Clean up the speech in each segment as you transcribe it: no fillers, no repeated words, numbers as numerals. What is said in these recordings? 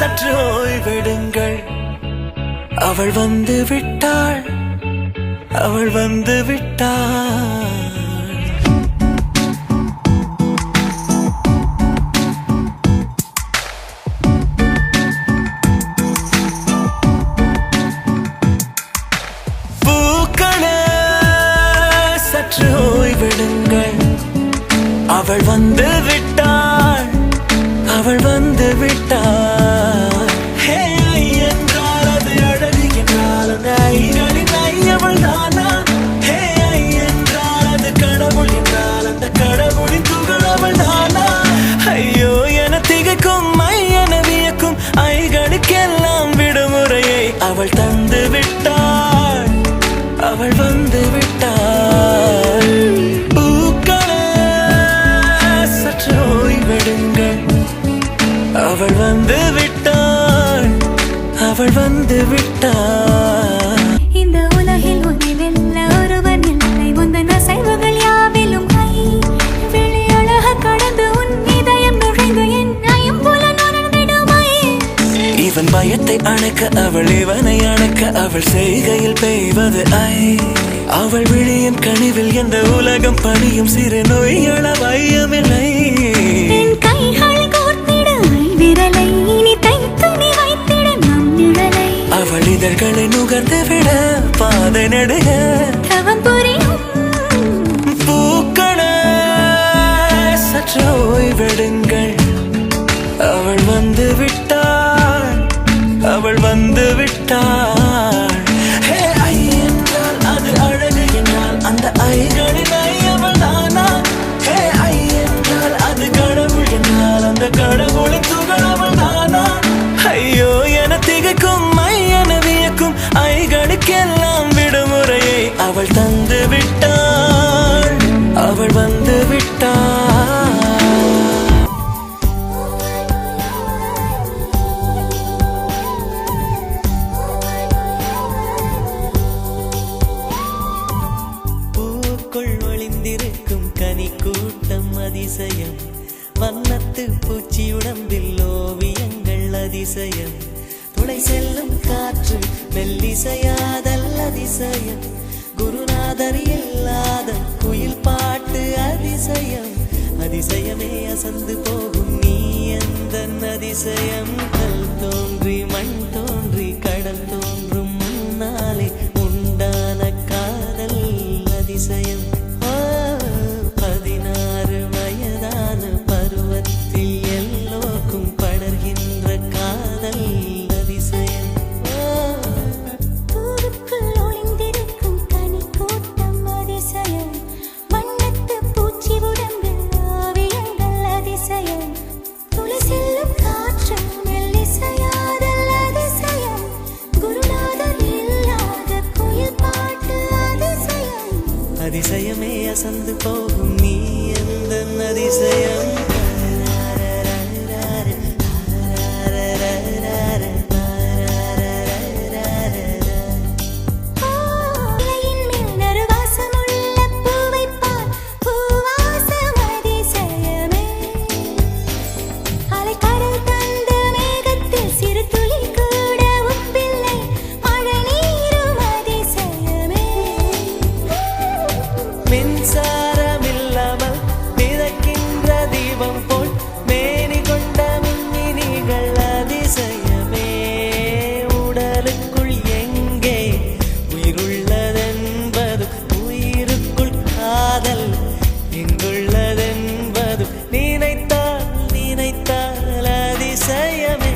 சற்று ஓய்வெடுங்கள் அவள் வந்து விட்டாள் அவள் வந்து விட்டாள் ஓய்வெடுங்கள் அவள் வந்து விட்டாள் அவள் வந்து விட்டாள் என்றால் அது அழகு என்றால் அந்த ஐகளின் ஐயவள் தானா என்றால் அது கடவுள் என்றால் அந்த கடவுளின் துகள் அவள் தானா ஐயோ என திகைக்கும் என வியக்கும் ஐகளுக்கெல்லாம் விடுமுறையை அவள் தந்து விட்டாள் அவள் வந்து விட்டாள் சற்று ஓய்வெடுங்கள் அவள் வந்து விட்டாள் அவள் வந்து விட்டாள் இந்த உலகில் உன்னில் ஒருவன் இல்லை உந்தன் அசைவுகள் யாவிலும் வெளி அழக கடந்து உன் இதயம் நுழைந்து என்னையும் போல நுழைந்திடுமை இவன் பயத்தை அணைக்க அவள் இவனை அணைக்க அவள் செய்கையில் பெய்வது அவள் விழியின் கனிவில் எந்த உலகம் பணியும் சிறு நோய்கள வையமில்லை என் கைகளை கோர்த்திட விரலை இனி தைத்து நீ வைத்திட நம் நிழலை அவள் இதழ்களை நுகர்ந்து விட பாதை நடுக தவம் புரியும் பூக்களே சற்று ஓய்வெடுங்கள் அவள் வந்து விட்டாள் அவள் வந்து விட்டாள் என்றால் அது அழகு என்றால் அந்த ஐகளின் ஐயவள் தானா என்றால் அது கடவுள் என்றால் அந்த கடவுளின் துகள் அவள் தானா ஐயோ என திகைக்கும் என வியக்கும் ஐகளுக்கெல்லாம் விடுமுறையை அவள் தந்து விட்டாள் அவள் வந்து விட்டாள் ஒளிந்திருக்கும் கனி கூட்டம் அதிசயம் வண்ணத்து பூச்சி உடம்பில் ஓவியங்கள் அதிசயம் துளை செல்லும் காற்று மெல்லிசையாதல் அதிசயம் குருநாதர் இல்லாத குயில் பாட்டு அதிசயம் அதிசயமே அசந்து போகும் நீ எந்த அதிசயம் கல் தோன்றி மண் தோன்றி கடல் தோன்றும் முன்னாலே உண்டான காதல் அதிசயம் 16 வயதான பருவத்தில் எல்லோருக்கும் படர்கின்ற காதல் அதிசயம் பூவுக்குள் ஒளிந்திருக்கும் கனி கூட்டம் அதிசயம் வண்ணத்து பூச்சி உடம்பில் ஓவியங்கள் அதிசயம் துளி செல்லும் காற்று மெல்லிசையாதல் அதிசயம் குருநாதர் இல்லாத குயில் பாட்டு அதிசயம் அதிசயமே அசந்து போகும் நீ எந்த அதிசயம் மின்சாரமில்லாமல் மிதக்கின்ற தீபம் போல் மேனி கொண்ட மின்மினிகள் அதிசயமே உடலுக்குள் எங்கே உயிருள்ளதென்பது உயிருக்குள் காதல் எங்குள்ளதென்பது நினைத்தால் நினைத்தால் அதிசயமே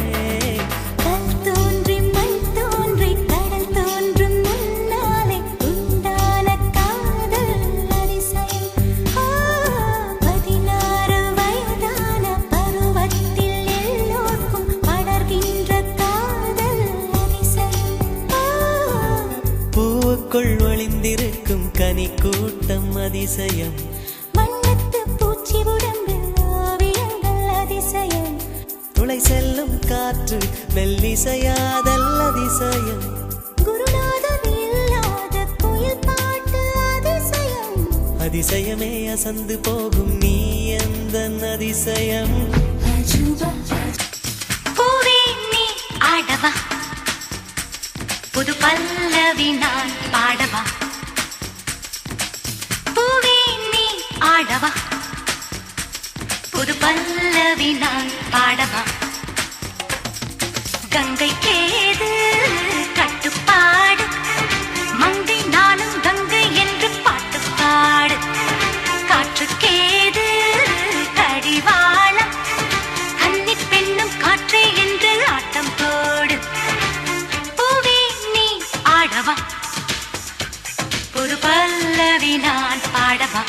கல் தோன்றி மண் தோன்றி கடல் தோன்றும் முன்னாலே உண்டான காதல் அதிசயம் 16 வயதான பருவத்தில் எல்லோருக்கும் படர்கின்ற காதல் அதிசயம் பூவுக்குள் ஒளிந்திருக்கும் கனி கூட்டம் அதிசயம் வண்ணத்து பூச்சி உடம்பில் ஓவியங்கள் அதிசயம் துளை செல்லும் காற்று மெல்லிசையாதல் அதிசயம் குருநாதர் இல்லாத குயில் பாட்டு அதிசயம் அதிசயமே அசந்து போகும் நீ எந்த அதிசயம் பூவே நீ ஆடவா புது பல்லவி நான் பாடவா பூவே நீ ஆடவா புது பல்லவி நான் பாடவா கங்கை கேது கட்டுப்பாடு மங்கை நானும் கங்கை என்று பாட்டு பாடு காற்று கேது கடிவாளம் கன்னி பெண்ணும் காற்றே என்று ஆட்டம் போடு பூவே நீ ஆடவா ஒரு பல்லவி நான் பாடவா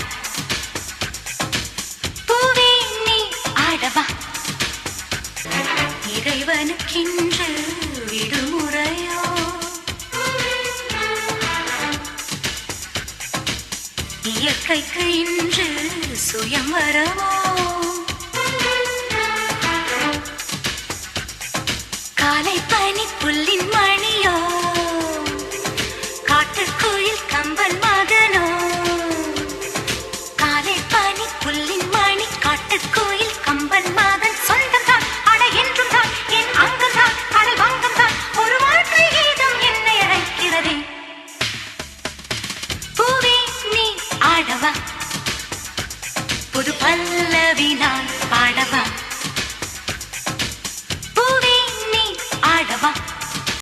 பூவே நீ ஆடவா இறைவனுக்கென்று விடுமுறையோ இயற்கைக்கு இன்று சுயம்வரமோ காலை பனி புல்லின் மணியோ காட்டுக்குயில் கம்பன் மகனோ காலை பனி புல்லின் மணி காட்டுக்குயில் கம்பன் மகன் சொந்தம் தான் அட என்றும் தான் என் அங்கம் தான் கடல் வங்கம் தான் ஒரு வாழ்க்கை கீதம் என்னை அழைக்கிறதே பூவே நீ ஆடவா புது பல்லவி நான்